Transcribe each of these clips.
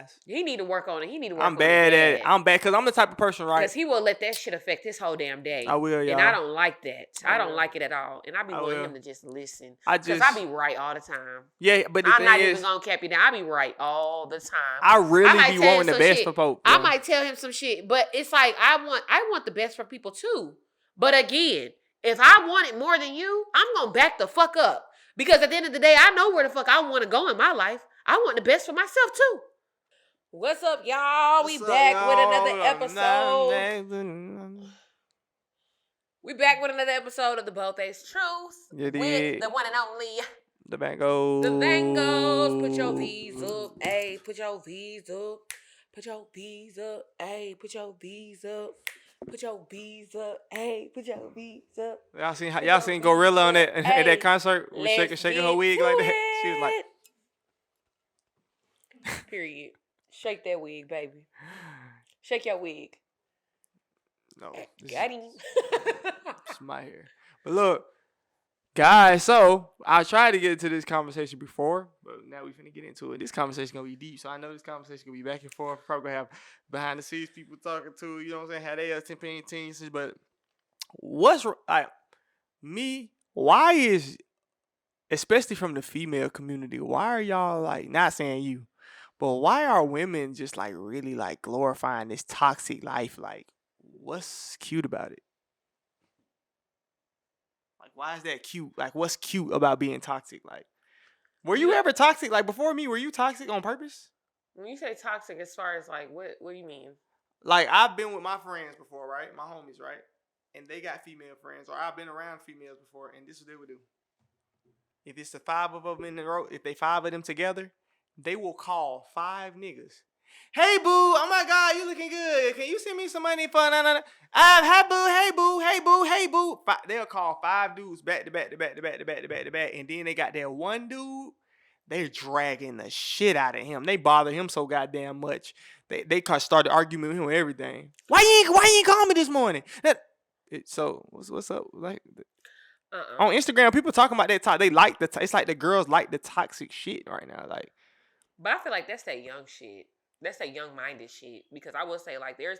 guys. He need to work on it. He need to work I'm on bad it. at it. I'm bad because I'm the type of person, right? Because he will let that shit affect his whole damn day. I will, y'all. And I don't like that. I don't like it at all. And I be wanting him to just listen. Because I be right all the time. Yeah, but I'm not even going to cap you down. I be right all the time. I really be wanting the best for folk. I might tell him some shit. But it's like, I want the best for people too. But again, if I want it more than you, I'm going to back the fuck up. Because at the end of the day, I know where the fuck I want to go in my life. I want the best for myself too. What's up, y'all? We back with another episode. We back with another episode of The Bold-Faced Truth. With the one and only The Bangos. The Bangos. Put your V's up. Hey, put your V's up. Put your V's up. Hey, put your V's up. Put your V's up. Hey, put your V's up. Y'all seen Gorilla on that at that concert? Was shaking her wig like that. She was like. Period. Shake that wig, baby. Shake your wig. No. Got him. It's my hair. But look, guys, so I tried to get into this conversation before, but now we finna get into it. This conversation gonna be deep, so I know this conversation gonna be back and forth. Probably gonna have behind the scenes people talking to, you know what I'm saying, how they are temping teams. But what's like me? Why is, especially from the female community, why are y'all like, not saying you, but why are women just like really like glorifying this toxic life? Like, what's cute about it? Like, why is that cute? Like, what's cute about being toxic? Like, were you ever toxic? Like, before me, were you toxic on purpose? When you say toxic, as far as like, what do you mean? Like, I've been with my friends before, right? My homies, right? And they got female friends, or I've been around females before, and this is what they would do. If it's the 5 of them in the row, if they 5 of them together, they will call 5 niggas. Hey, boo. Oh, my God. You looking good. Can you send me some money for... Hi, boo. Hey, boo. Hey, boo. Hey, boo. They'll call 5 dudes back to back to back to back to back to back to back. And then they got that one dude. They're dragging the shit out of him. They bother him so goddamn much. They started arguing with him and everything. Why you ain't call me this morning? So, what's up? Like... On Instagram, people talking about that. They like it's like the girls like the toxic shit right now. Like, but I feel like that's that young shit. That's that young-minded shit. Because I will say, like, there's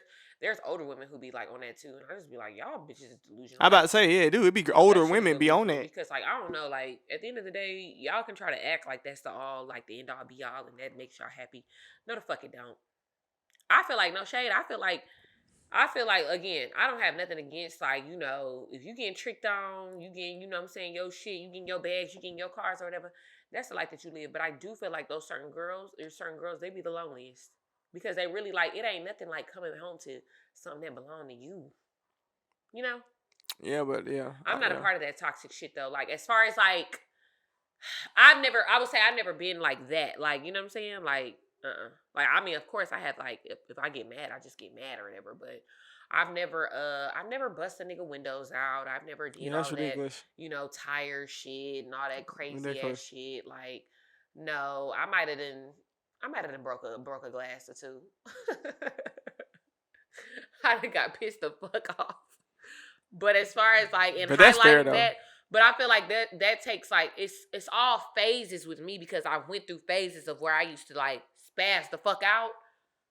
older women who be like on that too, and I just be like, y'all bitches is delusional. I about to say, yeah, dude, it be older women be on that. Because like I don't know, like at the end of the day, y'all can try to act like that's the all, like the end all be all, and that makes y'all happy. No, the fuck it don't. I feel like no shade. I feel like again, I don't have nothing against like, you know, if you getting tricked on, you getting, you know what I'm saying, your shit, you getting your bags, you getting your cars or whatever. That's the life that you live. But I do feel like there's certain girls, they be the loneliest. Because they really like, it ain't nothing like coming home to something that belong to you. You know? Yeah, but yeah. I'm not a part of that toxic shit though. Like as far as like, I've never been like that. Like, you know what I'm saying? Like, Like, I mean, of course I have like, if I get mad, I just get mad or whatever. But I've never bust a nigga windows out. I've never did all that, you know, tire shit and all that crazy ass shit. Like, no, I might have done broke a glass or two. I done got pissed the fuck off. But as far as like in highlighting that, but I feel like that takes like it's all phases with me because I went through phases of where I used to like spaz the fuck out.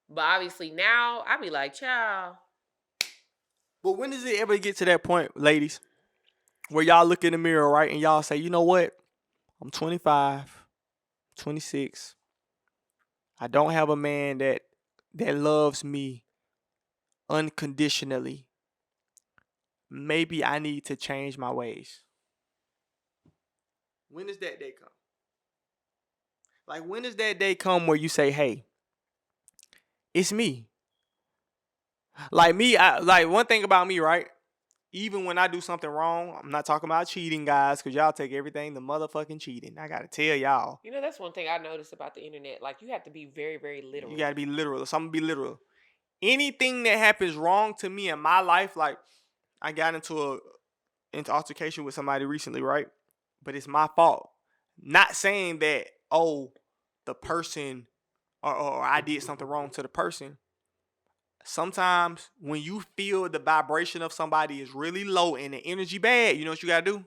But obviously now I be like, child. But when does it ever get to that point, ladies, where y'all look in the mirror, right, and y'all say, you know what? I'm 25, 26. I don't have a man that loves me unconditionally. Maybe I need to change my ways. When does that day come? Like, when does that day come where you say, hey, it's me? Like me, like one thing about me, right? Even when I do something wrong, I'm not talking about cheating, guys, because y'all take everything the motherfucking cheating. I got to tell y'all. You know, that's one thing I noticed about the internet. Like, you have to be very, very literal. You got to be literal. So I'm going to be literal. Anything that happens wrong to me in my life, like I got into altercation with somebody recently, right? But it's my fault. Not saying that, oh, the person or I did something wrong to the person. Sometimes when you feel the vibration of somebody is really low and the energy bad, you know what you got to do?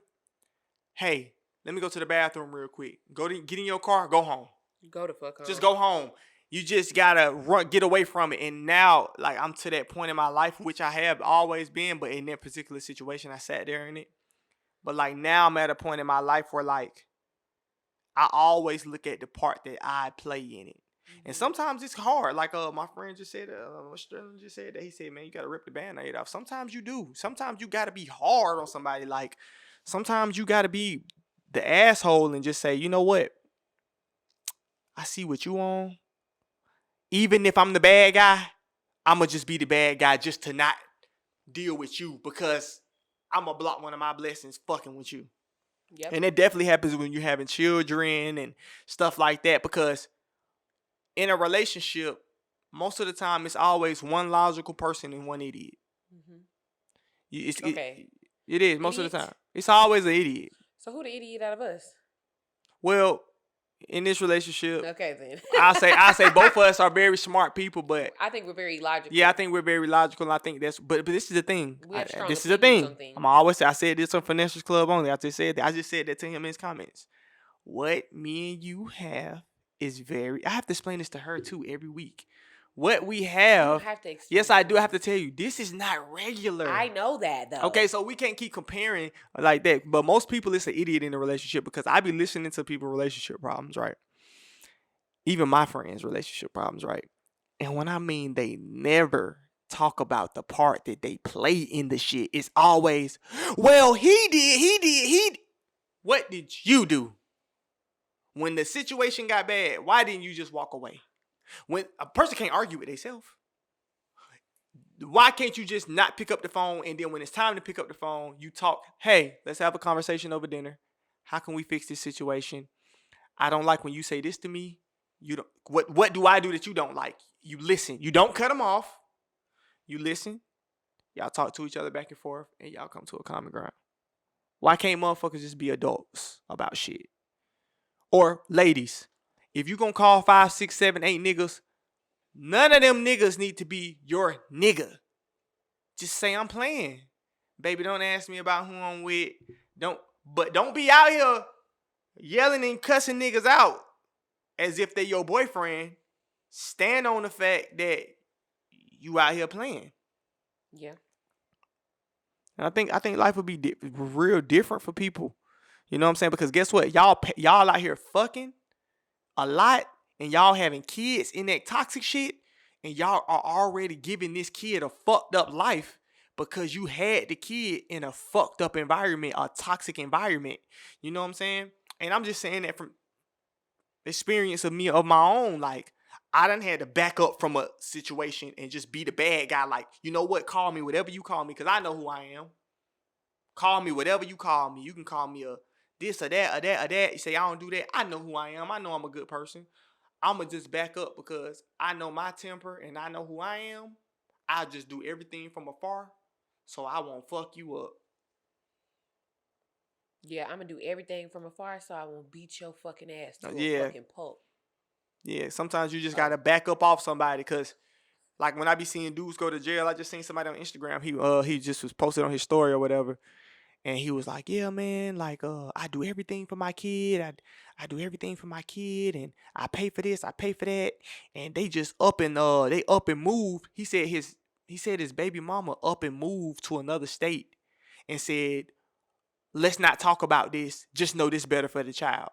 Hey, let me go to the bathroom real quick. Get in your car, go home. Go the fuck home. Just go home. You just gotta get away from it. And now, like, I'm to that point in my life, which I have always been, but in that particular situation, I sat there in it. But like now, I'm at a point in my life where like I always look at the part that I play in it. And sometimes it's hard. Like my friend just said, Australian just said that. He said, man, you gotta rip the band-aid off. Sometimes you do. Sometimes you gotta be hard on somebody. Like sometimes you gotta be the asshole and just say, you know what? I see what you on. Even if I'm the bad guy, I'ma just be the bad guy just to not deal with you because I'ma block one of my blessings fucking with you. Yep. And it definitely happens when you're having children and stuff like that, because in a relationship, most of the time it's always one logical person and one idiot. Okay. It is most of the time. It's always an idiot. So who the idiot out of us? Well, in this relationship, okay then. I say both of us are very smart people, but I think we're very logical. Yeah, I think we're very logical, and I think that's. But this is the thing. This is the thing. I'm always say I said this on Financial Club only. I just said that to him in his comments. What me and you have is very. I have to explain this to her too every week. What we have. You don't have to explain. Yes, I do have to tell you. This is not regular. I know that though. Okay, so we can't keep comparing like that. But most people, it's an idiot in a relationship because I be listening to people's relationship problems, right? Even my friends' relationship problems, right? And when I mean they never talk about the part that they play in the shit, it's always, well, he did. What did you do? When the situation got bad, why didn't you just walk away? When a person can't argue with themselves, why can't you just not pick up the phone, and then when it's time to pick up the phone, you talk, hey, let's have a conversation over dinner. How can we fix this situation? I don't like when you say this to me. You don't. What do I do that you don't like? You listen. You don't cut them off. You listen. Y'all talk to each other back and forth, and y'all come to a common ground. Why can't motherfuckers just be adults about shit? Or ladies, if you gonna call 5, 6, 7, 8 niggas, none of them niggas need to be your nigga. Just say I'm playing, baby. Don't ask me about who I'm with. Don't be out here yelling and cussing niggas out as if they're your boyfriend. Stand on the fact that you out here playing. Yeah. And I think life would be real different for people. You know what I'm saying? Because guess what? Y'all out here fucking a lot, and y'all having kids in that toxic shit, and y'all are already giving this kid a fucked up life because you had the kid in a fucked up environment, a toxic environment. You know what I'm saying? And I'm just saying that from experience of my own. Like, I done had to back up from a situation and just be the bad guy. Like, you know what? Call me whatever you call me, because I know who I am. Call me whatever you call me. You can call me a this or that or that or that. You say I don't do that. I know who I am. I know I'm a good person. I'ma just back up because I know my temper and I know who I am. I just do everything from afar, so I won't fuck you up. Yeah, I'm gonna do everything from afar, so I won't beat your fucking ass to a fucking pulp. Yeah, sometimes you just gotta back up off somebody, because like when I be seeing dudes go to jail, I just seen somebody on Instagram. He just was posted on his story or whatever. And he was like, yeah, man, like, I do everything for my kid. I do everything for my kid, and I pay for this, I pay for that. And they just up and moved. He said his baby mama up and moved to another state and said, let's not talk about this. Just know this better for the child.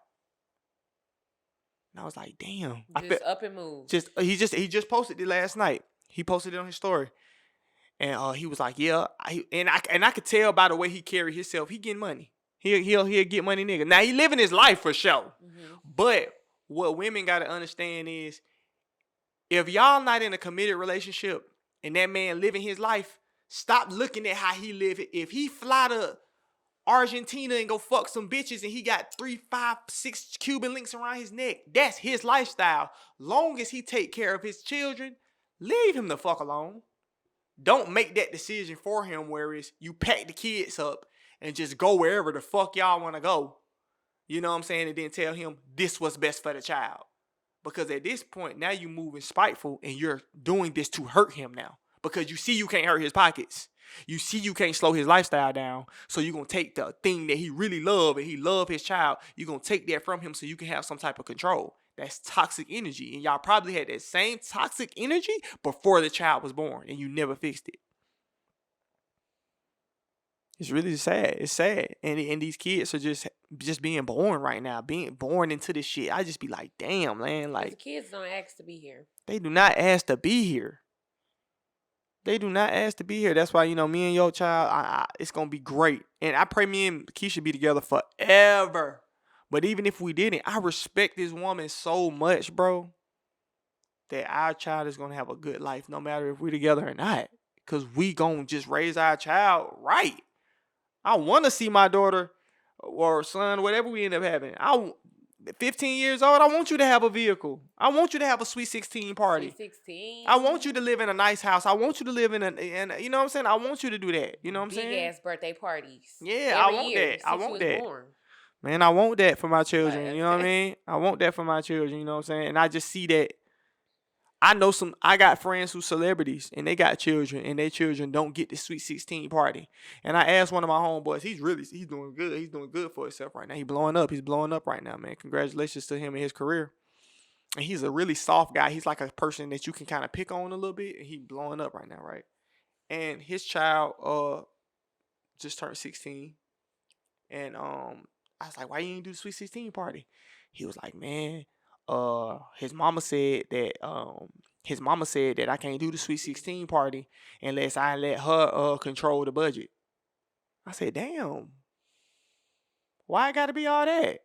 And I was like, damn. Up and move. He just posted it last night. He posted it on his story. And he was like, yeah, I could tell by the way he carried himself, he getting money. He'll get money, nigga. Now he living his life for sure. Mm-hmm. But what women gotta understand is, if y'all not in a committed relationship and that man living his life, stop looking at how he live it. If he fly to Argentina and go fuck some bitches and he got 3, 5, 6 Cuban links around his neck, that's his lifestyle. Long as he take care of his children, leave him the fuck alone. Don't make that decision for him, whereas you pack the kids up and just go wherever the fuck y'all want to go. You know what I'm saying? And then tell him this was best for the child. Because at this point, now you moving spiteful and you're doing this to hurt him now. Because you see you can't hurt his pockets. You see you can't slow his lifestyle down. So you're going to take the thing that he really love and he love his child. You're going to take that from him so you can have some type of control. That's toxic energy. And y'all probably had that same toxic energy before the child was born and you never fixed it. It's really sad. It's sad. And these kids are just being born right now, being born into this shit. I just be like, damn, man. Like, the kids don't ask to be here. They do not ask to be here. They do not ask to be here. That's why, me and your child, it's going to be great. And I pray me and Keisha be together forever. But even if we didn't, I respect this woman so much, bro, that our child is going to have a good life no matter if we're together or not. Because we going to just raise our child right. I want to see my daughter or son, whatever we end up having. 15 years old, I want you to have a vehicle. I want you to have a Sweet 16 party. Sweet 16. I want you to live in a nice house. I want you to live in you know what I'm saying? I want you to do that. You know what I'm saying? Big ass birthday parties. Yeah, I want that. I want that. Born. Man, I want that for my children. Right. You know what I mean? I want that for my children. You know what I'm saying? And I just see that. I got friends who's celebrities and they got children and their children don't get the Sweet 16 party. And I asked one of my homeboys, he's doing good. He's doing good for himself right now. He's blowing up right now, man. Congratulations to him and his career. And he's a really soft guy. He's like a person that you can kind of pick on a little bit and he's blowing up right now, right? And his child just turned 16. And I was like, why you didn't do the Sweet 16 party? He was like, man, his mama said that I can't do the Sweet 16 party unless I let her control the budget. I said, damn. Why it gotta be all that?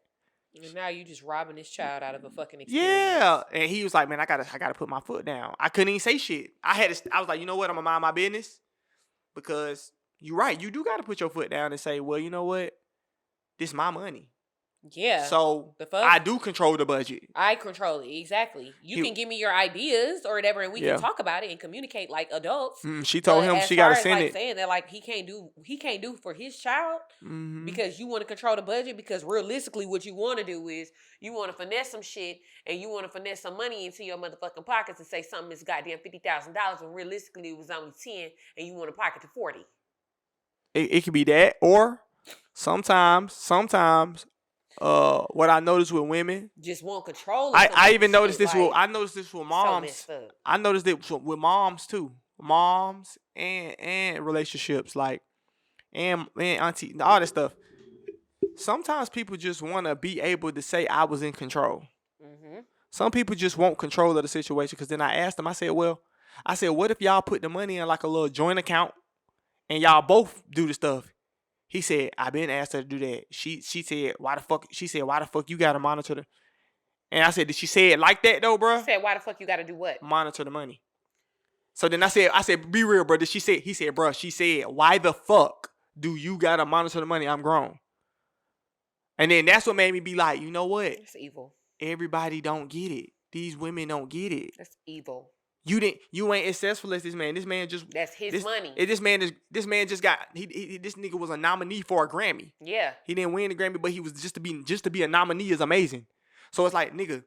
And now you just robbing this child out of a fucking experience. Yeah. And he was like, man, I gotta put my foot down. I couldn't even say shit. I was like, you know what? I'm gonna mind my business. Because you're right. You do gotta put your foot down and say, well, you know what? This is my money. Yeah. So I do control the budget. I control it. Exactly. You can give me your ideas or whatever, and we can talk about it and communicate like adults. She told him she got to send it. Saying that like he can't do for his child because you want to control the budget. Because realistically, what you want to do is you want to finesse some shit and you want to finesse some money into your motherfucking pockets and say something is goddamn $50,000 when realistically it was only 10 and you want to pocket to 40. It could be that, or sometimes. What I noticed with women, just want control. I even noticed this. I noticed this with moms. I noticed it with moms too. Moms and relationships, like and auntie, all that stuff. Sometimes people just want to be able to say I was in control. Mm-hmm. Some people just want control of the situation. Because then I asked them. I said, what if y'all put the money in like a little joint account and y'all both do the stuff? He said, I've been asked her to do that. She said, why the fuck you gotta monitor the... And I said, did she say it like that though, bro? She said, why the fuck you gotta do what? Monitor the money. So then I said, be real, bro. He said, bro, she said, why the fuck do you gotta monitor the money? I'm grown. And then that's what made me be like, you know what? It's evil. Everybody don't get it. These women don't get it. That's evil. You ain't as successful as this man. This man just... That's his money. This man just got... This nigga was a nominee for a Grammy. Yeah. He didn't win the Grammy, but he was just to be a nominee is amazing. So it's like, nigga,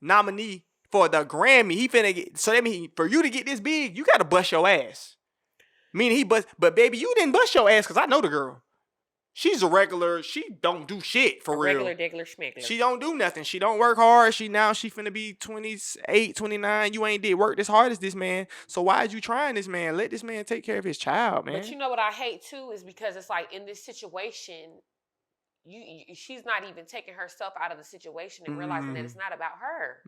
nominee for the Grammy. He finna get... So that means for you to get this big, you gotta bust your ass. Meaning but baby, you didn't bust your ass because I know the girl. She's a regular. She don't do shit for real. Regular schmegular. She don't do nothing. She don't work hard. She finna be 28, 29. You ain't did work this hard as this man. So why is you trying this man? Let this man take care of his child, man. But you know what I hate too is because it's like in this situation, she's not even taking herself out of the situation and realizing that it's not about her.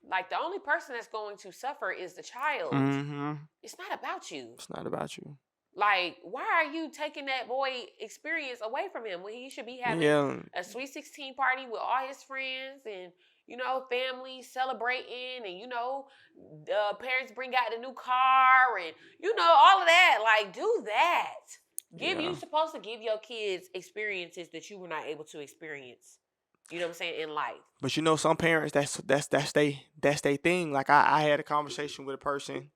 Like the only person that's going to suffer is the child. It's not about you. It's not about you. Like, why are you taking that boy experience away from him when he should be having a Sweet 16 party with all his friends and, family celebrating and, the parents bring out the new car and, all of that. Like, do that. You're supposed to give your kids experiences that you were not able to experience. You know what I'm saying? In life. But some parents, that's they thing. Like I had a conversation with a person.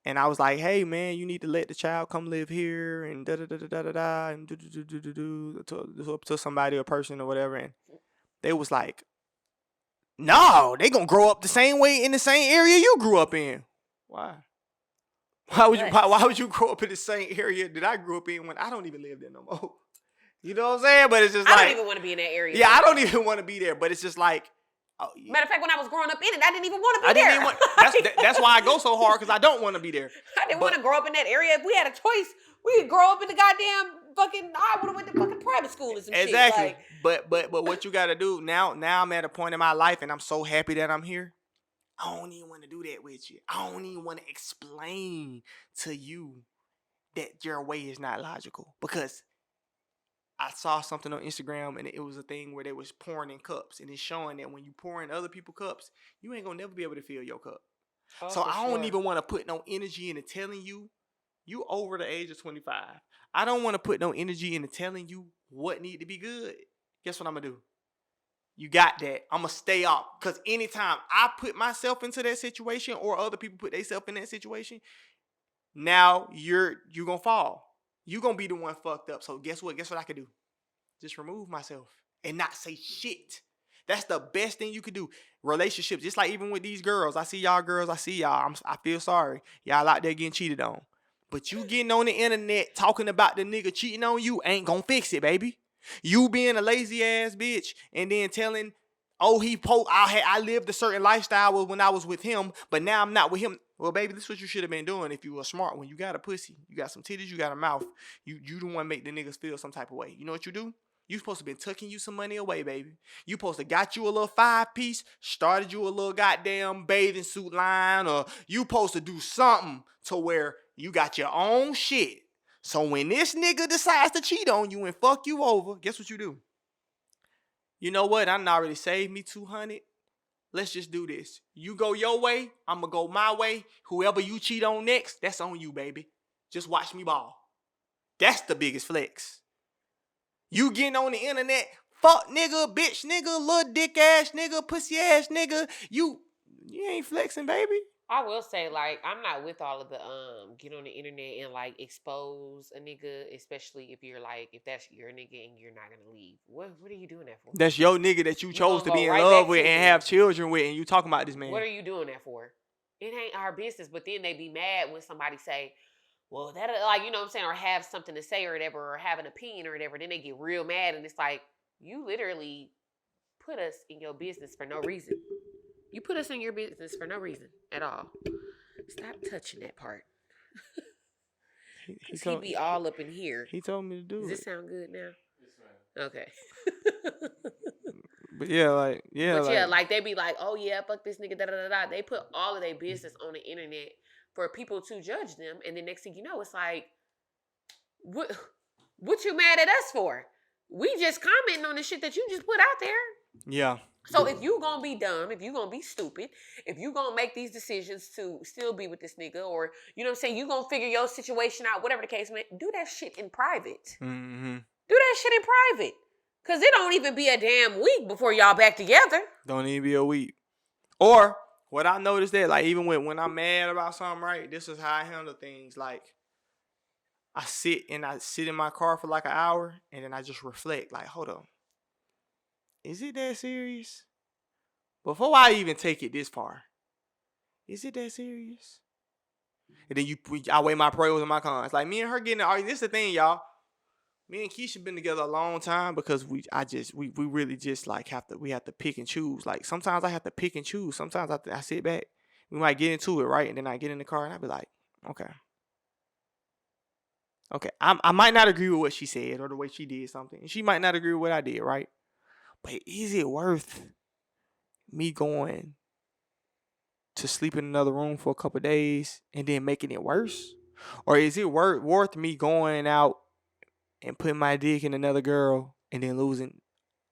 And I was like, hey, man, you need to let the child come live here and da-da-da-da-da-da and do-do-do-do-do to somebody, a person or whatever. And they was like, no, they going to grow up the same way in the same area you grew up in. Why? Why would you grow up in the same area that I grew up in when I don't even live there no more? You know what I'm saying? But it's just I don't even want to be in that area. Yeah, I don't even want to be there. But it's just like, Matter of fact, when I was growing up in it, I didn't even want to be I there. didn't even that's why I go so hard, because I don't want to be there. I didn't want to grow up in that area. If we had a choice, we could grow up in the goddamn fucking. I would have went to fucking private school and some shit. Exactly. Like, but what you gotta do now I'm at a point in my life, and I'm so happy that I'm here. I don't even want to do that with you. I don't even want to explain to you that your way is not logical, because I saw something on Instagram, and it was a thing where they was pouring in cups, and it's showing that when you pour in other people's cups, you ain't gonna never be able to fill your cup. So I don't even want to put no energy into telling you over the age of 25. I don't want to put no energy into telling you what need to be good. Guess what I'm gonna do? You got that. I'm gonna stay off, because anytime I put myself into that situation, or other people put themselves in that situation, now you gonna fall. You gonna be the one fucked up. So guess what? Guess what I could do? Just remove myself and not say shit. That's the best thing you could do. Relationships, just like even with these girls. I see y'all girls. I see y'all. I feel sorry. Y'all out there getting cheated on. But you getting on the internet talking about the nigga cheating on you ain't gonna fix it, baby. You being a lazy ass bitch and then telling, oh, I lived a certain lifestyle when I was with him, but now I'm not with him. Well, baby, this is what you should have been doing if you were smart. When you got a pussy, you got some titties, you got a mouth, you don't want to make the niggas feel some type of way. You know what you do? You supposed to been tucking you some money away, baby. You supposed to got you a little 5-piece, started you a little goddamn bathing suit line, or you supposed to do something to where you got your own shit. So when this nigga decides to cheat on you and fuck you over, guess what you do? You know what? I done already saved me $200. Let's just do this. You go your way, I'm going to go my way. Whoever you cheat on next, that's on you, baby. Just watch me ball. That's the biggest flex. You getting on the internet, fuck nigga, bitch nigga, little dick ass nigga, pussy ass nigga. You ain't flexing, baby. I will say, like, I'm not with all of the get on the internet and like expose a nigga, especially if you're like, if that's your nigga and you're not gonna leave. What are you doing that for? That's your nigga that you chose to be in love with and have children with, and you talking about this man. What are you doing that for? It ain't our business. But then they be mad when somebody say, well, that, like, you know what I'm saying, or have something to say or whatever, or have an opinion or whatever. Then they get real mad, and it's like, you literally put us in your business for no reason. You put us in your business for no reason at all. Stop touching that part. He be all up in here. He told me to do it. Does this sound good now? Okay. But yeah, like they be like, oh yeah, fuck this nigga, da da da da. They put all of their business on the internet for people to judge them, and the next thing you know, it's like, what you mad at us for? We just commenting on the shit that you just put out there. Yeah. So if you gonna be dumb, if you gonna be stupid, if you gonna make these decisions to still be with this nigga, or, you know what I'm saying, you gonna figure your situation out, whatever the case may be, do that shit in private. Mm-hmm. Do that shit in private. Because it don't even be a damn week before y'all back together. Don't even be a week. Or, what I noticed that, like, even when I'm mad about something, right, this is how I handle things. Like, I sit in my car for like an hour, and then I just reflect, like, hold on. Is it that serious? Before I even take it this far, is it that serious? And then I weigh my pros and my cons. Like, me and her getting argument. This is the thing, y'all. Me and Keisha been together a long time because we really just like have to pick and choose. Like, sometimes I have to pick and choose. Sometimes I sit back. We might get into it, right? And then I get in the car and I be like, okay. I might not agree with what she said or the way she did something. And she might not agree with what I did, right? But is it worth me going to sleep in another room for a couple of days and then making it worse? Or is it worth me going out and putting my dick in another girl and then losing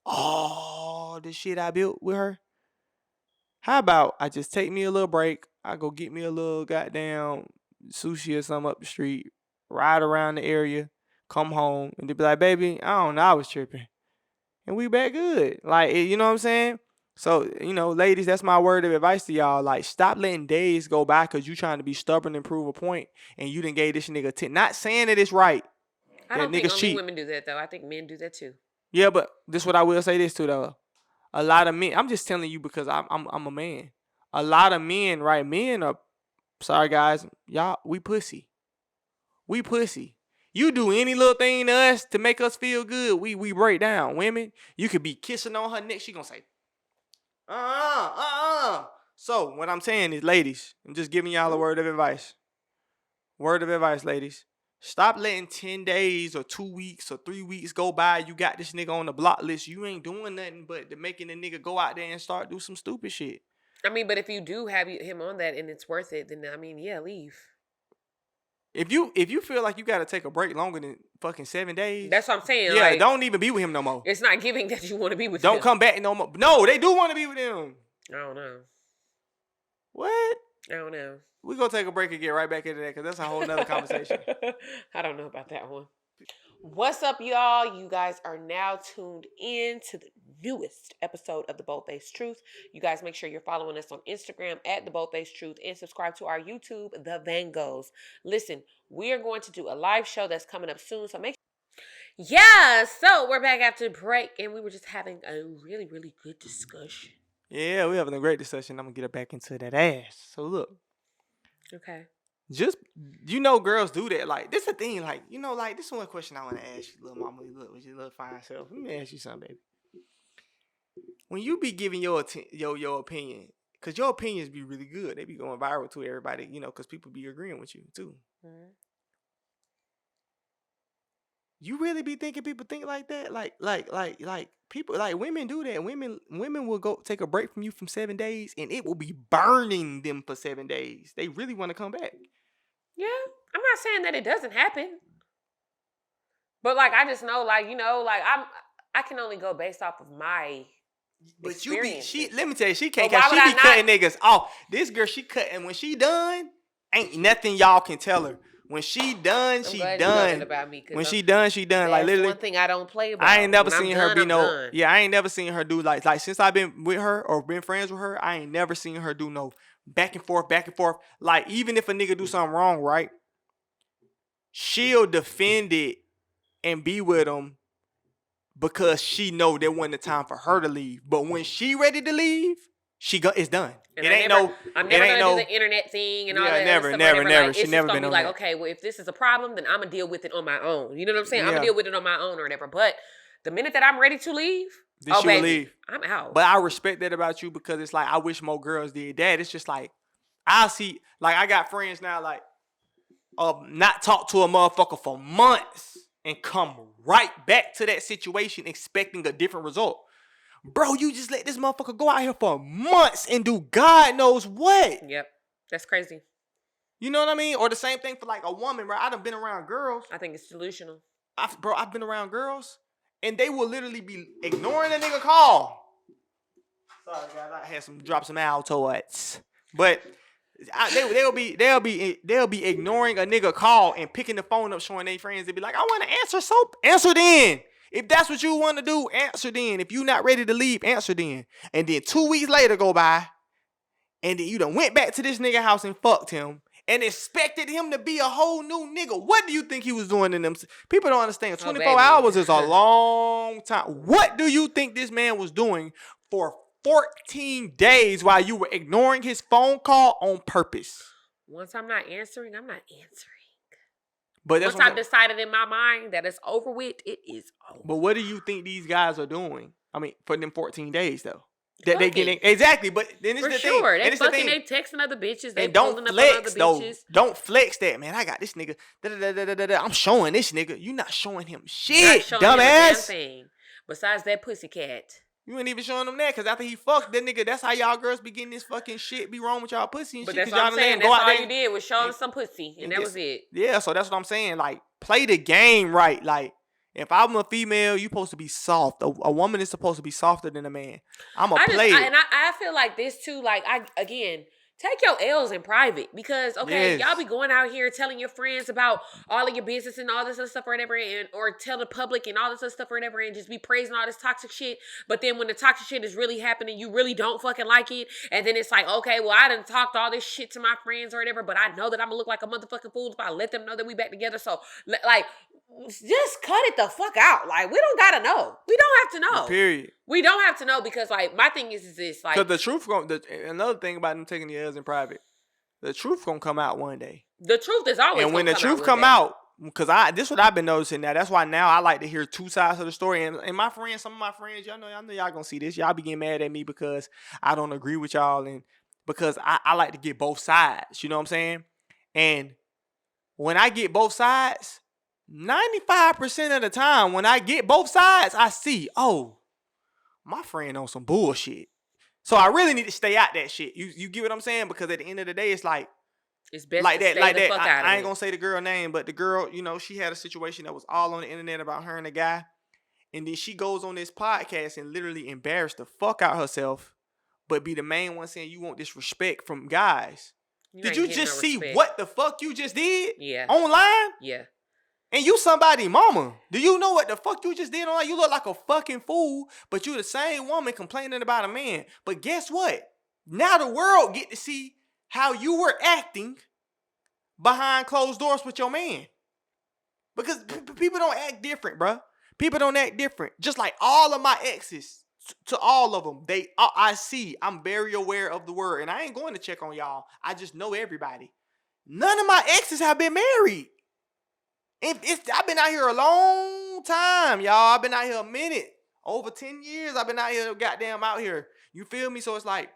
all the shit I built with her? How about I just take me a little break, I go get me a little goddamn sushi or something up the street, ride around the area, come home, and they be like, baby, I don't know, I was tripping. And we back good. Like, you know what I'm saying? So, you know, ladies, that's my word of advice to y'all. Like, stop letting days go by because you trying to be stubborn and prove a point, and you done gave this nigga 10. Not saying that it's right. I don't think only women do that, though. I think men do that, too. Yeah, but this is what I will say this, too, though. A lot of men, I'm just telling you because I'm a man. A lot of men, right? Men are, sorry, guys, y'all, we pussy. We pussy. You do any little thing to us to make us feel good, we break down. Women, you could be kissing on her neck. She gonna say, So what I'm saying is, ladies, I'm just giving y'all a word of advice. Word of advice, ladies. Stop letting 10 days or 2 weeks or 3 weeks go by. You got this nigga on the block list. You ain't doing nothing but making the nigga go out there and start do some stupid shit. I mean, but if you do have him on that and it's worth it, then I mean, yeah, leave. If you feel like you got to take a break longer than fucking 7 days, that's what I'm saying. Yeah, like, don't even be with him no more. It's not giving that you want to be with him. Don't come back no more. No, they do want to be with him. I don't know. What? I don't know. We're going to take a break and get right back into that because that's a whole nother conversation. I don't know about that one. What's up, y'all? You guys are now tuned in to the newest episode of The Bold-Faced Truth. You guys make sure you're following us on Instagram at The Bold-Faced Truth and subscribe to our YouTube, The Vangos. Listen, we are going to do a live show that's coming up soon, so make sure. Yeah, so we're back after break, and we were just having a really, really good discussion. Yeah, we're having a great discussion. I'm going to get back into that ass. So look. Okay. Just, girls do that. Like, this is a thing. Like, like, this is one question I want to ask you, little mama. Look, with your little fine self. Let me ask you something, baby. When you be giving your opinion, because your opinions be really good. They be going viral to everybody, because people be agreeing with you, too. Mm-hmm. You really be thinking people think like that? Like people, like women do that. Women will go take a break from you from 7 days and it will be burning them for 7 days. They really want to come back. Yeah, I'm not saying that it doesn't happen. But like, I just know, like, I can only go based off of my experience. Let me tell you, she can't, cause she be cutting niggas off. This girl, she cutting, when she done, ain't nothing y'all can tell her. When she done, she done. When she done, she done. Like literally, one thing I don't play about. I ain't never seen her be no. Yeah, I ain't never seen her do like since I've been with her or been friends with her. I ain't never seen her do no back and forth. Like even if a nigga do something wrong, right? She'll defend it and be with him because she know there wasn't a time for her to leave. But when she ready to leave, it's done. And I'm never gonna do the internet thing and all that. Never. Like, she never been on like, that. Okay, well, if this is a problem, then I'm gonna deal with it on my own. You know what I'm saying? I'm gonna deal with it on my own or whatever. But the minute that I'm ready to leave, leave. I'm out. But I respect that about you because it's like I wish more girls did that. It's just like I see, like I got friends now, like not talk to a motherfucker for months and come right back to that situation expecting a different result. Bro, you just let this motherfucker go out here for months and do God knows what. Yep. That's crazy. You know what I mean? Or the same thing for like a woman, right? I done been around girls. I think it's delusional. I've been around girls and they will literally be ignoring a nigga call. Sorry, guys. I had drop some Altoids. But they'll be ignoring a nigga call and picking the phone up showing their friends. They be like, I want to answer, so answer then. If that's what you want to do, answer then. If you not ready to leave, answer then. And then 2 weeks later go by, and then you done went back to this nigga house and fucked him and expected him to be a whole new nigga. What do you think he was doing in them? People don't understand. 24 hours is a long time. What do you think this man was doing for 14 days while you were ignoring his phone call on purpose? Once I'm not answering, I'm not answering. But once I've decided in my mind that it's over with, it is over. But what do you think these guys are doing? I mean, for them 14 days though, that they getting exactly. But then it's for the sure. thing. They fucking, they texting other bitches. They don't flex though. Don't flex that, man. I got this nigga. I'm showing this nigga. You not showing him shit, dumbass. Besides that pussycat. You ain't even showing them that, because after he fucked that nigga, that's how y'all girls be getting this fucking shit be wrong with y'all pussy and but shit. But that's what I'm saying. That's all you did was show him some pussy, and that was it. Yeah, so that's what I'm saying. Like, play the game right. Like, if I'm a female, you supposed to be soft. A woman is supposed to be softer than a man. I'm a player. And I feel like this too, like, take your L's in private because, y'all be going out here telling your friends about all of your business and all this other stuff or whatever, or tell the public and all this other stuff or whatever, and just be praising all this toxic shit. But then when the toxic shit is really happening, you really don't fucking like it. And then it's like, okay, well, I done talked all this shit to my friends or whatever, but I know that I'm gonna look like a motherfucking fool if I let them know that we back together. So, like, just cut it the fuck out. Like, we don't gotta know. We don't have to know. Period. We don't have to know because, like, my thing is this, like, because the truth another thing about them taking the L's in private, the truth gonna come out one day. The truth is always. And when the truth come out, Because this what I've been noticing now. That's why now I like to hear two sides of the story. And my friends, some of my friends, I know y'all gonna see this. Y'all be getting mad at me because I don't agree with y'all, and because I like to get both sides. You know what I'm saying? And when I get both sides, 95% of the time, when I get both sides, I see, oh, my friend on some bullshit. So I really need to stay out that shit. You get what I'm saying? Because at the end of the day, it's like, It's best like to that, stay like the that. fuck out of I ain't it. gonna say the girl name, but the girl, she had a situation that was all on the internet about her and a guy, and then she goes on this podcast and literally embarrassed the fuck out herself, but be the main one saying you want this respect from guys. Did you just see what the fuck you just did? Yeah. Online? Yeah. And you somebody mama. Do you know what the fuck you just did online? You look like a fucking fool, but you the same woman complaining about a man. But guess what? Now the world get to see how you were acting behind closed doors with your man. Because people don't act different, bro. People don't act different. Just like all of my exes, to all of them, I'm very aware of the word. And I ain't going to check on y'all. I just know everybody. None of my exes have been married. I've been out here a long time, y'all. I've been out here a minute. Over 10 years, I've been out here, goddamn out here. You feel me? So it's like,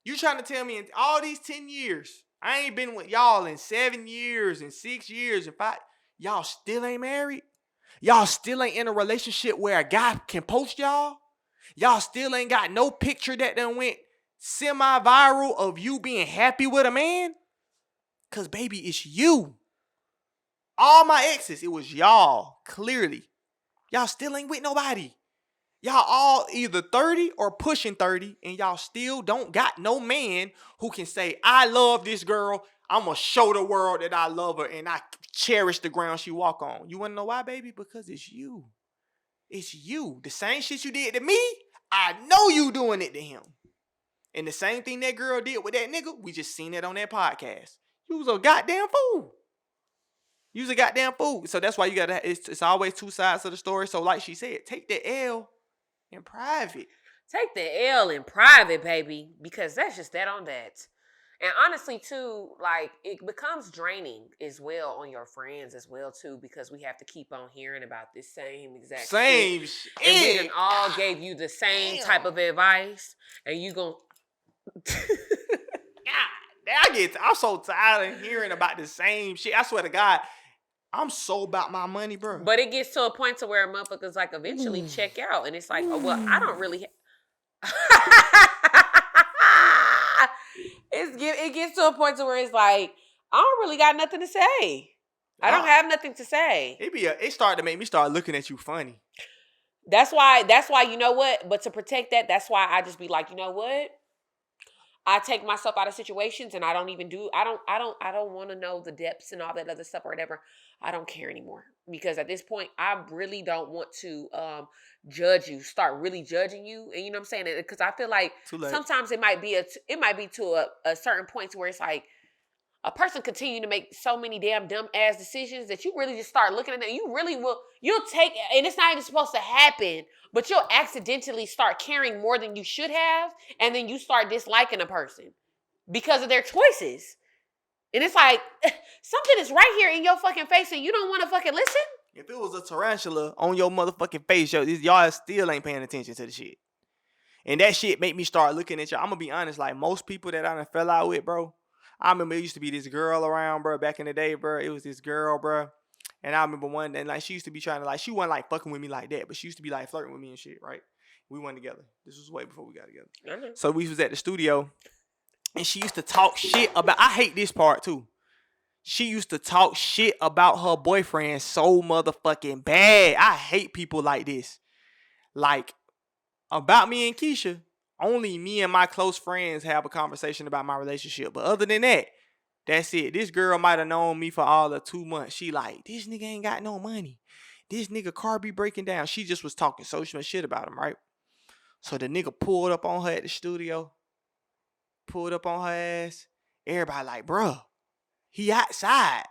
you trying to tell me in all these 10 years, I ain't been with y'all in 7 years and 6 years and 5. Y'all still ain't married? Y'all still ain't in a relationship where a guy can post y'all? Y'all still ain't got no picture that done went semi-viral of you being happy with a man? Because, baby, it's you. All my exes, it was y'all, clearly. Y'all still ain't with nobody. Y'all all either 30 or pushing 30, and y'all still don't got no man who can say, I love this girl. I'm going to show the world that I love her, and I cherish the ground she walk on. You want to know why, baby? Because it's you. It's you. The same shit you did to me, I know you doing it to him. And the same thing that girl did with that nigga, we just seen it on that podcast. You was a goddamn fool. You was a goddamn fool. So that's why you gotta, it's always two sides of the story. So like she said, take the L in private. Take the L in private, baby. Because that's just that on that. And honestly, too, like, it becomes draining as well on your friends as well, too, because we have to keep on hearing about this same exact shit. And we done all gave you the same type of advice. And you gon' I'm so tired of hearing about the same shit. I swear to God, I'm so about my money, bro. But it gets to a point to where motherfuckers like eventually check out, and it's like, oh well, I don't really. It gets to a point to where it's like, I don't really got nothing to say. I don't have nothing to say. It started to make me start looking at you funny. That's why you know what? But to protect that's why I just be like, you know what? I take myself out of situations and I don't want to know the depths and all that other stuff or whatever. I don't care anymore. Because at this point, I really don't want to judge you, start really judging you. And you know what I'm saying? Because I feel like sometimes it might be to a certain point to where it's like a person continue to make so many damn dumb ass decisions that you really just start looking at them. You'll take, and it's not even supposed to happen, but you'll accidentally start caring more than you should have. And then you start disliking a person because of their choices. And it's like, something is right here in your fucking face and you don't want to fucking listen? If it was a tarantula on your motherfucking face, y'all still ain't paying attention to the shit. And that shit make me start looking at y'all. I'm going to be honest, like most people that I done fell out with, bro, I remember it used to be this girl around, bro, back in the day, bro. It was this girl, bro. And I remember one day, like, she used to be trying to, like, she wasn't, like, fucking with me like that, but she used to be, like, flirting with me and shit, right? We went together. This was way before we got together. Mm-hmm. So we was at the studio, and she used to talk shit about, I hate this part, too. She used to talk shit about her boyfriend so motherfucking bad. I hate people like this. Like, about me and Keisha, only me and my close friends have a conversation about my relationship. But other than that, that's it. This girl might have known me for all of 2 months. She like, this nigga ain't got no money. This nigga car be breaking down. She just was talking so much shit about him, right? So the nigga pulled up on her at the studio. Pulled up on her ass. Everybody like, bruh, he outside.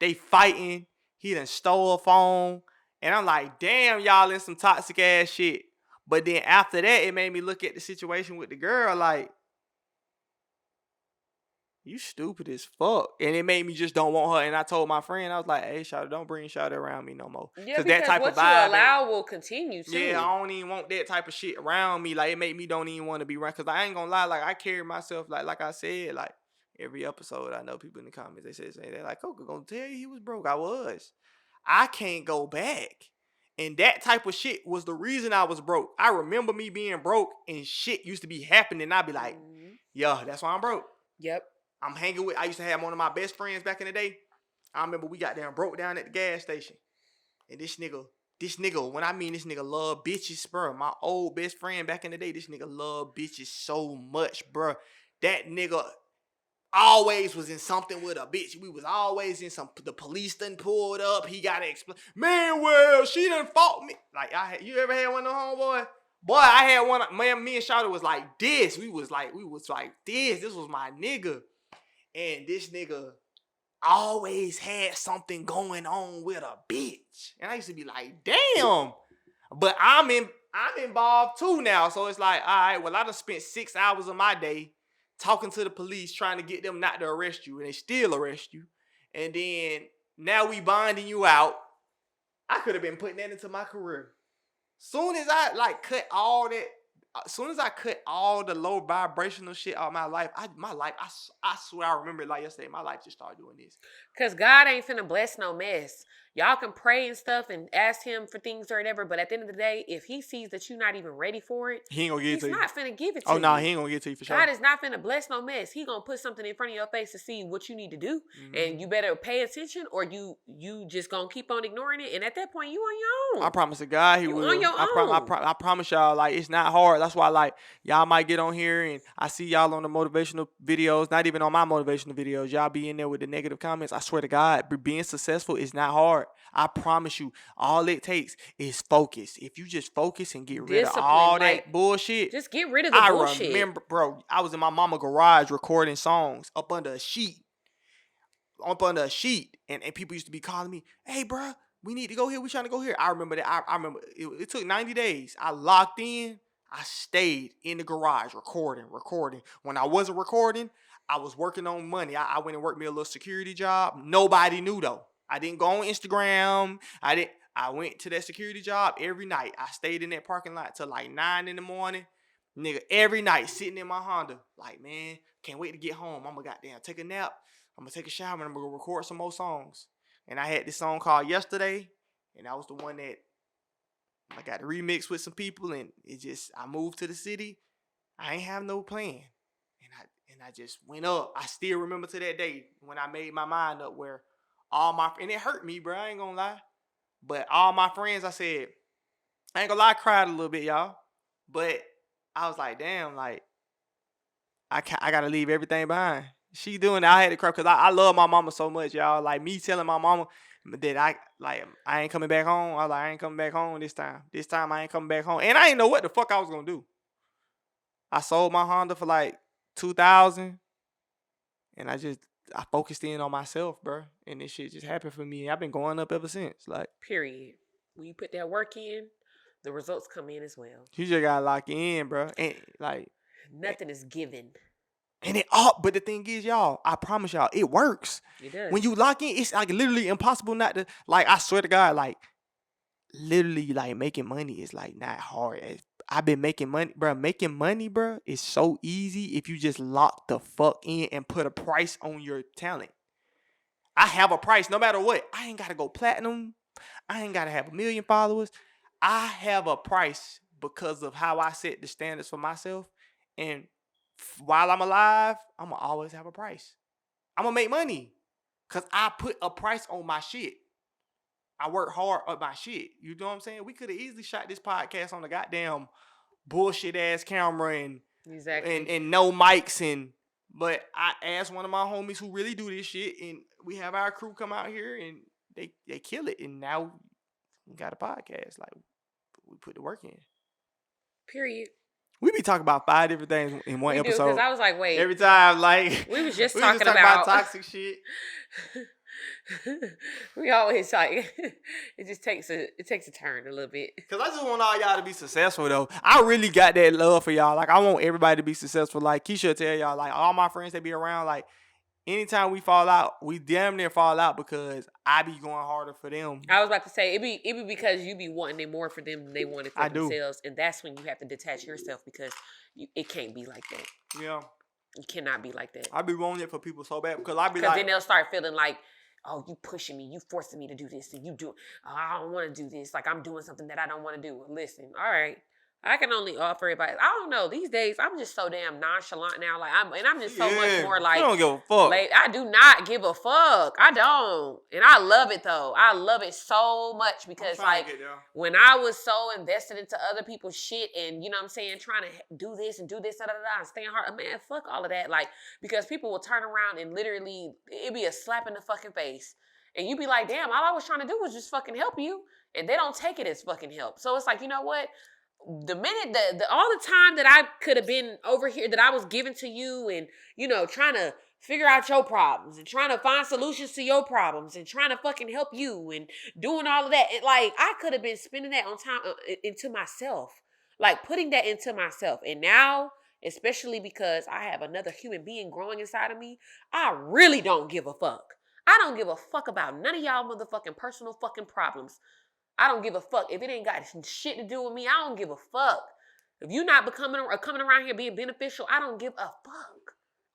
They fighting. He done stole a phone. And I'm like, damn, y'all in some toxic ass shit. But then after that, it made me look at the situation with the girl like, you stupid as fuck. And it made me just don't want her. And I told my friend, I was like, hey, Shawty, don't bring Shawty around me no more. Yeah, that because type what of you vibe allow will continue too. Yeah, I don't even want that type of shit around me. Like, it make me don't even want to be around. Because I ain't gonna lie, like, I carry myself, like I said, like, every episode, I know people in the comments, they say they're like, Coca gonna tell you he was broke. I was. I can't go back. And that type of shit was the reason I was broke. I remember me being broke and shit used to be happening. I'd be like, yeah, that's why I'm broke. Yep. I'm hanging with, I used to have one of my best friends back in the day. I remember we got down broke down at the gas station. And this nigga, when I mean this nigga love bitches, bro. My old best friend back in the day, this nigga love bitches so much, bro. That nigga always was in something with a bitch. We was always in the police done pulled up. He gotta explain. Man, well, she done fought me. Like, you ever had one of them homeboy? Boy, I had one. Man, me and Shawty was like this. We was like this. This was my nigga. And this nigga always had something going on with a bitch. And I used to be like, damn. But I'm involved too now. So it's like, all right, well, I done spent 6 hours of my day talking to the police, trying to get them not to arrest you, and they still arrest you. And then now we bonding you out. I could have been putting that into my career. Soon as I cut all that, as soon as I cut all the low vibrational shit out of my life, I swear I remember it like yesterday. My life just started doing this. Because God ain't finna bless no mess. Y'all can pray and stuff and ask him for things or whatever, but at the end of the day, if he sees that you're not even ready for it, he ain't gonna give it to you. He's not finna give it to you. Oh, no, he ain't gonna give it to you for sure. God is not finna bless no mess. He gonna put something in front of your face to see what you need to do, and you better pay attention, or you just gonna keep on ignoring it, and at that point, you on your own. I promise to God he will. On your own. I promise y'all, like, it's not hard. That's why, like, y'all might get on here and I see y'all on the motivational videos, not even on my motivational videos. Y'all be in there with the negative comments. I swear to God, being successful is not hard. I promise you, all it takes is focus. If you just focus and get rid of all that bullshit. Just get rid of the bullshit. I remember, bro, I was in my mama's garage recording songs up under a sheet. And people used to be calling me, hey, bro, we need to go here. We trying to go here. I remember that. I remember it took 90 days. I locked in. I stayed in the garage recording. When I wasn't recording, I was working on money. I went and worked me a little security job. Nobody knew, though. I didn't go on Instagram. I went to that security job every night. I stayed in that parking lot till like 9 in the morning. Nigga, every night sitting in my Honda. Like, man, can't wait to get home. I'm gonna goddamn take a nap. I'm gonna take a shower and I'm gonna go record some more songs. And I had this song called Yesterday. And that was the one that I got to remix with some people. And I moved to the city. I ain't have no plan. And I just went up. I still remember to that day when I made my mind up where and it hurt me, bro. I ain't gonna lie. But all my friends, I said, I ain't gonna lie, I cried a little bit, y'all. But I was like, damn, like, I gotta leave everything behind. She doing that. I had to cry because I love my mama so much, y'all. Like, me telling my mama that I ain't coming back home. I was like, I ain't coming back home this time. This time I ain't coming back home. And I didn't know what the fuck I was gonna do. I sold my Honda for like $2,000. And I focused in on myself, bro. And this shit just happened for me. I've been going up ever since. Like, period. When you put that work in, the results come in as well. You just gotta lock in, bro. And like, nothing is given. And but the thing is, y'all, I promise y'all, it works. It does. When you lock in, it's like literally impossible not to. Like, I swear to God, like, literally, like, making money is like not hard. I've been making money, bro. Making money, bro, is so easy if you just lock the fuck in and put a price on your talent. I have a price no matter what. I ain't gotta go platinum. I ain't gotta have 1 million followers. I have a price because of how I set the standards for myself. And while I'm alive, I'm gonna always have a price. I'm gonna make money because I put a price on my shit. I work hard on my shit. You know what I'm saying? We could have easily shot this podcast on the goddamn bullshit ass camera and no mics but I asked one of my homies who really do this shit, and we have our crew come out here and they kill it, and now we got a podcast. Like, we put the work in. Period. We be talking about 5 different things in one episode. Because I was like, wait. Every time, like, we was just talking about toxic shit. We always like it takes a turn a little bit. Cause I just want all y'all to be successful though. I really got that love for y'all. Like, I want everybody to be successful. Like Keisha tell y'all, like, all my friends that be around, like, anytime we fall out, we damn near fall out because I be going harder for them. I was about to say it be because you be wanting it more for them than they want it for I do. themselves, and that's when you have to detach yourself because it can't be like that. Yeah. It cannot be like that. I be wanting it for people so bad because I be then they'll start feeling like, oh, you pushing me, you forcing me to do this, and you do. Oh, I don't want to do this. Like I'm doing something that I don't want to do. Listen, all right. I can only offer advice. I don't know. These days, I'm just so damn nonchalant now. Like I'm just so much more like. I don't give a fuck. Like, I do not give a fuck. I don't, and I love it though. I love it so much because like when I was so invested into other people's shit, and you know what I'm saying, trying to do this and staying hard. Man, fuck all of that. Like because people will turn around and literally it'd be a slap in the fucking face, and you be like, damn, all I was trying to do was just fucking help you, and they don't take it as fucking help. So it's like, you know what? The minute all the time that I could have been over here that I was giving to you and, you know, trying to figure out your problems and trying to find solutions to your problems and trying to fucking help you and doing all of that. Like, I could have been spending that on time into myself, like putting that into myself. And now, especially because I have another human being growing inside of me, I really don't give a fuck. I don't give a fuck about none of y'all motherfucking personal fucking problems. I don't give a fuck. If it ain't got shit to do with me, I don't give a fuck. If you're not coming around here being beneficial, I don't give a fuck.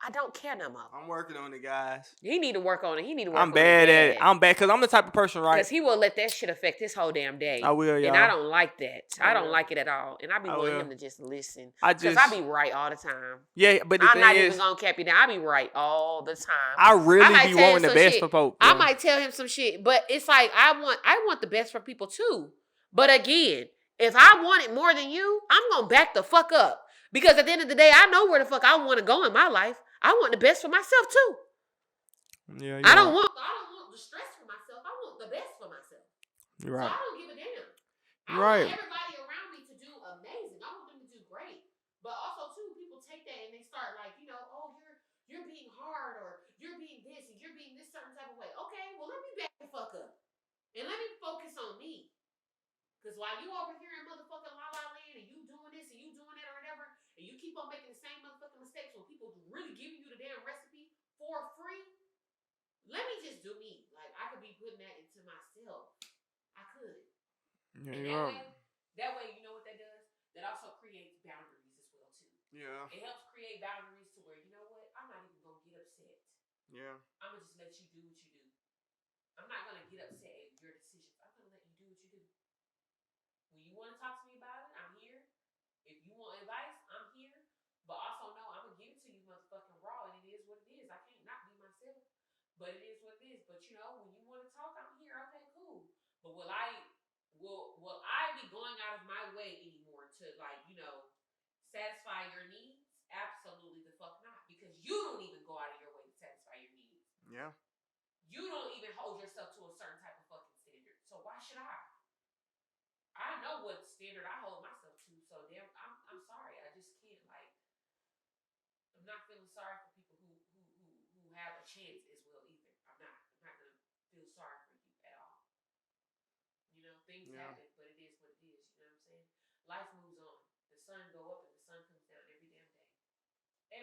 I don't care no more. I'm working on it, guys. He need to work on it. I'm bad at it. I'm bad because I'm the type of person, right? Because he will let that shit affect his whole damn day. I will, y'all. And I don't like that. I don't like it at all. And I be wanting him to just listen. Because I be right all the time. Yeah, but I'm not even going to cap you down. I be right all the time. I really be wanting the best for folks. I might tell him some shit. But it's like, I want the best for people too. But again, if I want it more than you, I'm going to back the fuck up. Because at the end of the day, I know where the fuck I want to go in my life. I want the best for myself too. Yeah, I don't want the stress for myself. I want the best for myself. You're right. So I don't give a damn. I want everybody around me to do amazing. I want them to do great. But also too, people take that and they start like, you know, oh, you're being hard or you're being this and you're being this certain type of way. Okay, well let me back the fuck up. And let me focus on me. Because while you over here in motherfucking La La Land and you doing this and you doing that or whatever, and you keep on making the same motherfucking mistakes when people really giving you the damn recipe for free, let me just do me. Like, I could be putting that into myself. I could. Yeah, and that way, you know what that does? That also creates boundaries as well, too. Yeah. It helps create boundaries to where, you know what? I'm not even going to get upset. Yeah. I'm going to just let you do what you do. I'm not going to get upset at your decisions. I'm going to let you do what you do. When you want to talk to me about it, I'm here. If you want advice, I'm here. But also know I'm going to give it to you motherfucking raw, and it is what it is. I can't not be myself. But it is what it is. But, you know, when you want to talk, I'm here. Okay, cool. But will I be going out of my way anymore to, like, you know, satisfy your needs? Absolutely the fuck not. Because you don't even go out of your way to satisfy your needs. Yeah. You don't even hold yourself to a certain type of fucking standard. So why should I? I know what standard I hold myself to. So damn, I'm sorry. I just can't, like, I'm not feeling sorry for people who have a chance as well either. I'm not gonna feel sorry for you at all. You know, things happen, but it is what it is. You know what I'm saying? Life moves on. The sun go up and the sun comes down every damn day.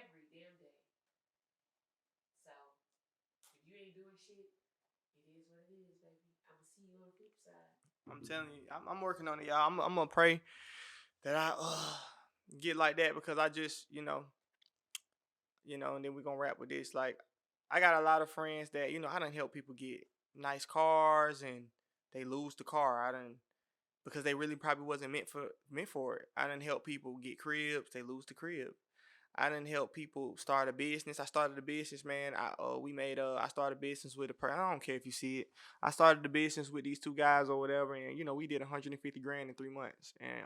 Every damn day. So if you ain't doing shit, it is what it is, baby. I'm gonna see you on the flip side. I'm telling you, I'm working on it, y'all. I'm gonna pray that I get like that because I just, you know, and then we're gonna wrap with this. Like, I got a lot of friends that, I done help people get nice cars and they lose the car. Because they really probably wasn't meant for it. I done help people get cribs, they lose the crib. I done help people start a business. I started a business, man. I started a business with I don't care if you see it. I started the business with these two guys or whatever, and we did $150,000 in 3 months, and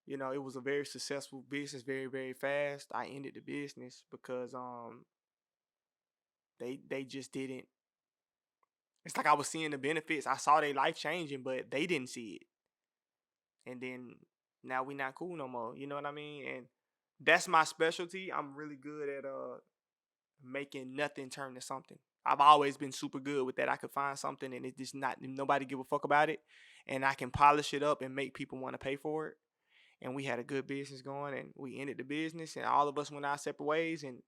it was a very successful business, very very fast. I ended the business because they just didn't. It's like I was seeing the benefits. I saw their life changing, but they didn't see it, and then now we not cool no more. You know what I mean? And that's my specialty. I'm really good at making nothing turn to something. I've always been super good with that. I could find something and it's just nobody give a fuck about it, and I can polish it up and make people want to pay for it. And we had a good business going, and we ended the business, and all of us went our separate ways, and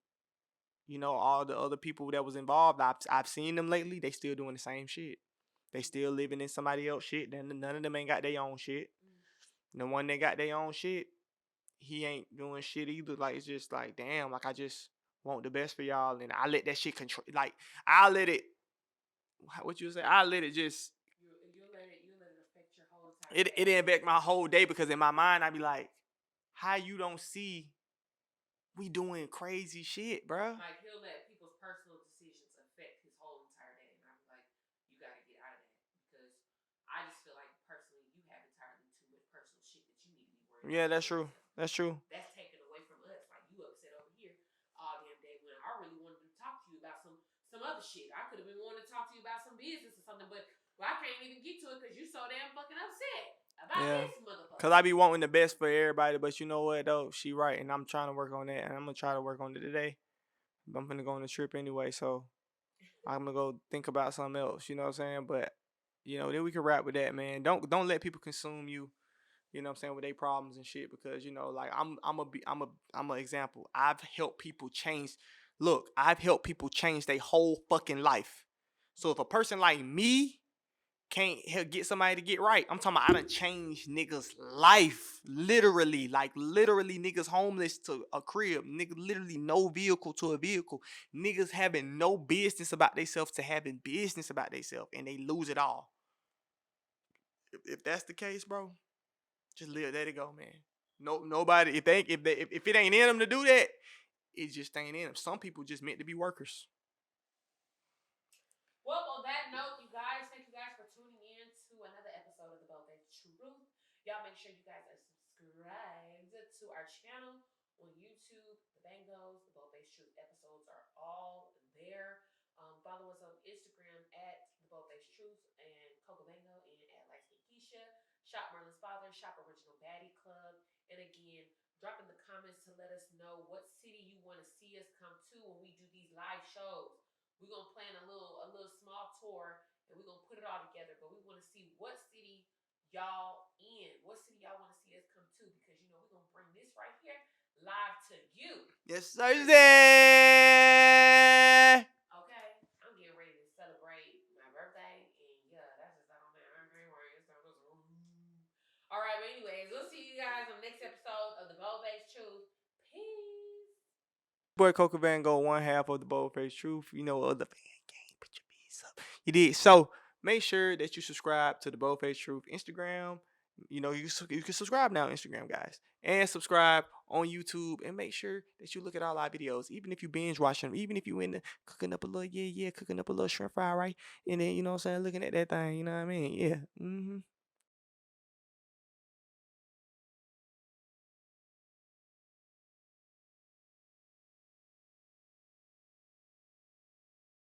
you know, all the other people that was involved, I've seen them lately. They still doing the same shit. They still living in somebody else shit. Then none of them ain't got their own shit. The one that got their own shit, he ain't doing shit either. Like it's just like, damn, like I just want the best for y'all, and I let that shit control. Like I let it. What you say? I let it just. You let it affect your whole entire It didn't affect my whole day because in my mind I be like, how you don't see we doing crazy shit, bro? Like he'll let people's personal decisions affect his whole entire day, and I'm like, you got to get out of that because I just feel like personally you have entirely too much personal shit that you need to be worried about. Yeah, that's true. That's true. That's taken away from us. Like you upset over here all damn day when I really wanted to talk to you about some other shit. I could have been wanting to talk to you about some business or something, but I can't even get to it because you so damn fucking upset about this motherfucker. Cause I be wanting the best for everybody, but you know what though, she right, and I'm trying to work on that, and I'm gonna try to work on it today. I'm gonna go on the trip anyway, so I'm gonna go think about something else. You know what I'm saying? But you know, then we can wrap with that, man. Don't let people consume you. You know what I'm saying, with their problems and shit, because you know, like I'm a example. I've helped people change. Look, I've helped people change their whole fucking life. So if a person like me can't get somebody to get right, I'm talking about I done changed niggas' life. Literally, like literally niggas homeless to a crib. Niggas literally no vehicle to a vehicle. Niggas having no business about themselves to having business about themselves, and they lose it all. If that's the case, bro, just let it go, man. Nobody. If it ain't in them to do that, it just ain't in them. Some people just meant to be workers. Well, on that note, you guys, thank you guys for tuning in to another episode of The Bold-Faced Truth. Y'all make sure you guys are subscribed to our channel on YouTube. The Bangos, The Bold-Faced Truth episodes are all there. Follow us on Instagram at The Bold-Faced Truth and Coco Bango and at Lightskinkiesha. Shop Merlin's Father, Shop Original Baddie Club. And again, drop in the comments to let us know what city you want to see us come to when we do these live shows. We're gonna plan a little small tour and we're gonna put it all together. But we want to see what city y'all in, what city y'all want to see us come to, because you know we're gonna bring this right here live to you. Yes, sir. Okay, I'm getting ready to celebrate my birthday, and yeah, that's just not on that. All right, but anyways, we'll see you guys on the next episode of The Bold-Faced Truth. Peace. Boy, Coco Van Go, one half of The Bold-Faced Truth. You know, other fan game, put your piece up. You did. So make sure that you subscribe to The Bold-Faced Truth Instagram. You know, you can subscribe now on Instagram, guys. And subscribe on YouTube. And make sure that you look at all our videos. Even if you binge watch them. Even if you in the cooking up a little, cooking up a little shrimp fry, right? And then, you know what I'm saying, looking at that thing, you know what I mean? Yeah.